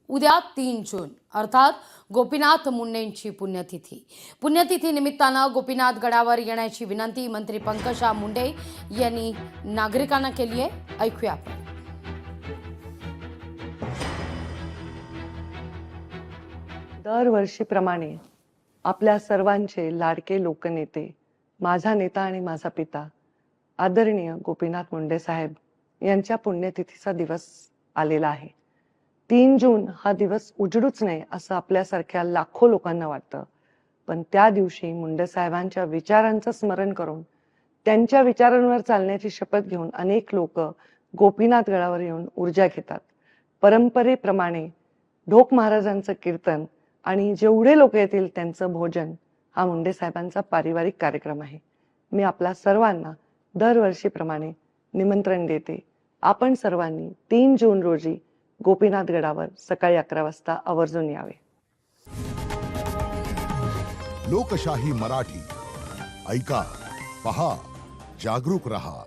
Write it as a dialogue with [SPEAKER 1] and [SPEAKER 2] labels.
[SPEAKER 1] उद्या 3 जून अर्थात गोपीनाथ मुंडेंची पुण्यतिथी निमित्तानं गोपीनाथ गडावर येण्याची विनंती मंत्री पंकजा मुंडे यांनी नागरिकांना केली आहे. ऐकूया आपण.
[SPEAKER 2] दरवर्षीप्रमाणे आपल्या सर्वांचे लाडके लोकनेते, माझा नेता आणि माझा पिता आदरणीय गोपीनाथ मुंडे साहेब यांच्या पुण्यतिथीचा दिवस आलेला आहे. 3 जून हा दिवस उजडूच नये असं आपल्यासारख्या लाखो लोकांना वाटतं. पण त्या दिवशी मुंडे साहेबांच्या विचारांचं स्मरण करून त्यांच्या विचारांवर चालण्याची शपथ घेऊन अनेक लोक गोपीनाथ गडावर येऊन ऊर्जा घेतात. परंपरेप्रमाणे ढोक महाराजांचं कीर्तन आणि जेवढे लोक येतील त्यांचं भोजन हा मुंडे साहेबांचा पारिवारिक कार्यक्रम आहे. मी आपल्या सर्वांना दरवर्षीप्रमाणे निमंत्रण देते. आपण सर्वांनी 3 जून रोजी गोपीनाथ गडावर सकाळी 11 वाजता आवर्जून यावे.
[SPEAKER 3] लोकशाही मराठी ऐका, पहा, जागरूक रहा.